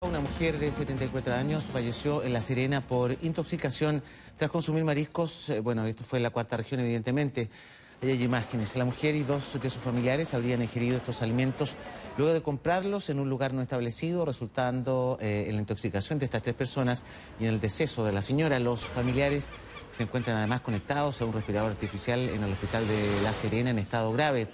Una mujer de 74 años falleció en La Serena por intoxicación tras consumir mariscos. Bueno, esto fue en la cuarta región, evidentemente. Ahí hay imágenes. La mujer y dos de sus familiares habrían ingerido estos alimentos luego de comprarlos en un lugar no establecido, resultando en la intoxicación de estas tres personas y en el deceso de la señora. Los familiares se encuentran además conectados a un respirador artificial en el hospital de La Serena en estado grave.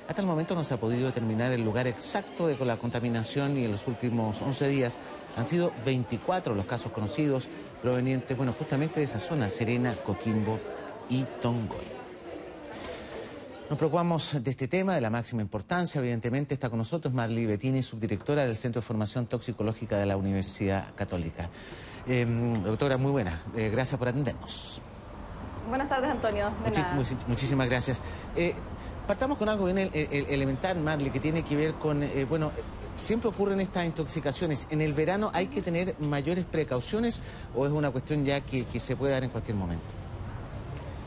Hasta el momento no se ha podido determinar el lugar exacto de la contaminación y en los últimos 11 días han sido 24 los casos conocidos provenientes, bueno, justamente de esa zona, Serena, Coquimbo y Tongoy. Nos preocupamos de este tema, de la máxima importancia. Evidentemente está con nosotros Marly Bettini, subdirectora del Centro de Formación Toxicológica de la Universidad Católica. Doctora, muy buena. Gracias por atendernos. Buenas tardes, Antonio. Muchísimas gracias. Partamos con algo bien elemental, Marly, que tiene que ver con, bueno, siempre ocurren estas intoxicaciones. ¿En el verano hay que tener mayores precauciones o es una cuestión ya que se puede dar en cualquier momento?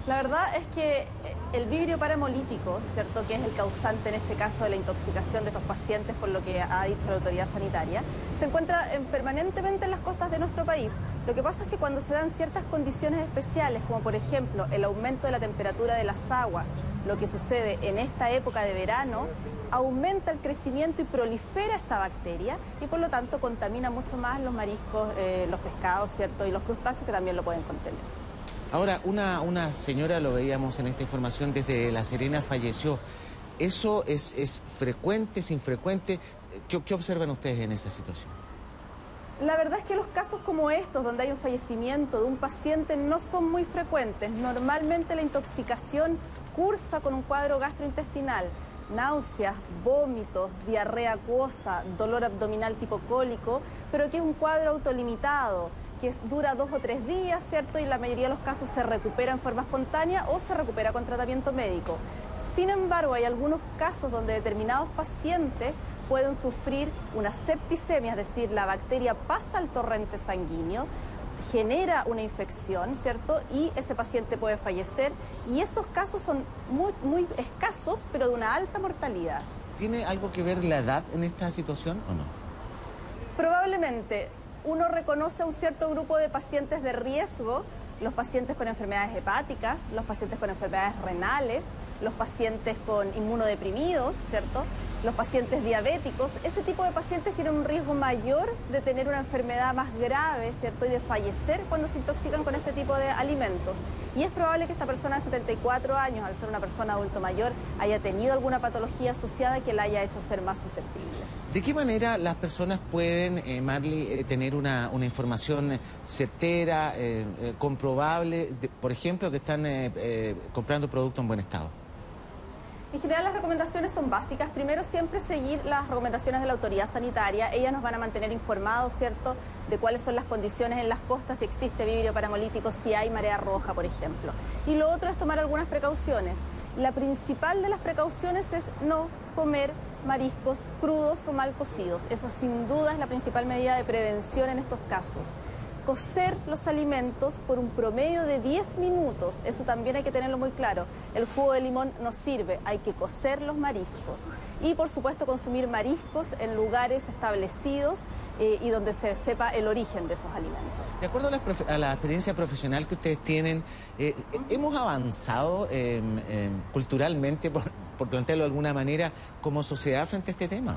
La verdad es que el vibrio paramolítico, ¿cierto?, que es el causante en este caso de la intoxicación de estos pacientes, por lo que ha dicho la autoridad sanitaria, se encuentra permanentemente en las costas de nuestro país. Lo que pasa es que cuando se dan ciertas condiciones especiales, como por ejemplo el aumento de la temperatura de las aguas, lo que sucede en esta época de verano, aumenta el crecimiento y prolifera esta bacteria y por lo tanto contamina mucho más los mariscos, los pescados, ¿cierto?, y los crustáceos que también lo pueden contener. Ahora, una señora, lo veíamos en esta información, desde La Serena falleció. ¿Eso es frecuente, es infrecuente? ¿Qué observan ustedes en esa situación? La verdad es que los casos como estos, donde hay un fallecimiento de un paciente, no son muy frecuentes. Normalmente la intoxicación cursa con un cuadro gastrointestinal, náuseas, vómitos, diarrea acuosa, dolor abdominal tipo cólico, pero que es un cuadro autolimitado, que dura 2 o 3 días, ¿cierto? Y en la mayoría de los casos se recupera en forma espontánea o se recupera con tratamiento médico. Sin embargo, hay algunos casos donde determinados pacientes pueden sufrir una septicemia, es decir, la bacteria pasa al torrente sanguíneo, genera una infección, ¿cierto? Y ese paciente puede fallecer. Y esos casos son muy escasos, pero de una alta mortalidad. ¿Tiene algo que ver la edad en esta situación o no? Probablemente. Uno reconoce a un cierto grupo de pacientes de riesgo, los pacientes con enfermedades hepáticas, los pacientes con enfermedades renales, los pacientes con inmunodeprimidos, ¿cierto?, los pacientes diabéticos. Ese tipo de pacientes tienen un riesgo mayor de tener una enfermedad más grave, ¿cierto?, y de fallecer cuando se intoxican con este tipo de alimentos. Y es probable que esta persona de 74 años, al ser una persona adulto mayor, haya tenido alguna patología asociada que la haya hecho ser más susceptible. ¿De qué manera las personas pueden, Marly, tener una información certera, comprobable, por ejemplo, que están comprando productos en buen estado? En general las recomendaciones son básicas. Primero, siempre seguir las recomendaciones de la autoridad sanitaria. Ellas nos van a mantener informados, ¿cierto?, de cuáles son las condiciones en las costas, si existe vibrio paramolítico, si hay marea roja, por ejemplo. Y lo otro es tomar algunas precauciones. La principal de las precauciones es no comer mariscos crudos o mal cocidos. Eso sin duda es la principal medida de prevención en estos casos. Cocer los alimentos por un promedio de 10 minutos, eso también hay que tenerlo muy claro. El jugo de limón no sirve, hay que cocer los mariscos. Y por supuesto consumir mariscos en lugares establecidos y donde se sepa el origen de esos alimentos. De acuerdo a la experiencia profesional que ustedes tienen, ¿hemos avanzado culturalmente, por plantearlo de alguna manera, como sociedad frente a este tema?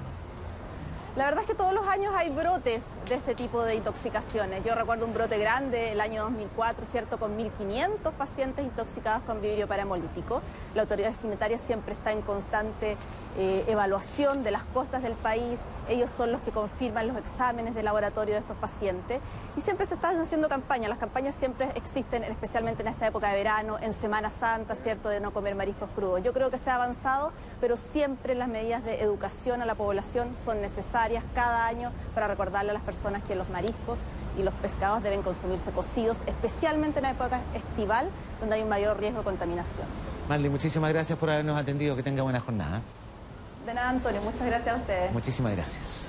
La verdad es que todos los años hay brotes de este tipo de intoxicaciones. Yo recuerdo un brote grande el año 2004, ¿cierto?, con 1.500 pacientes intoxicados con vibrio paramolítico. La autoridad sanitaria siempre está en constante evaluación de las costas del país. Ellos son los que confirman los exámenes de laboratorio de estos pacientes. Y siempre se están haciendo campañas. Las campañas siempre existen, especialmente en esta época de verano, en Semana Santa, ¿cierto?, de no comer mariscos crudos. Yo creo que se ha avanzado, pero siempre las medidas de educación a la población son necesarias cada año para recordarle a las personas que los mariscos y los pescados deben consumirse cocidos, especialmente en la época estival, donde hay un mayor riesgo de contaminación. Marly, muchísimas gracias por habernos atendido. Que tenga buena jornada. De nada, Antonio. Muchas gracias a ustedes. Muchísimas gracias.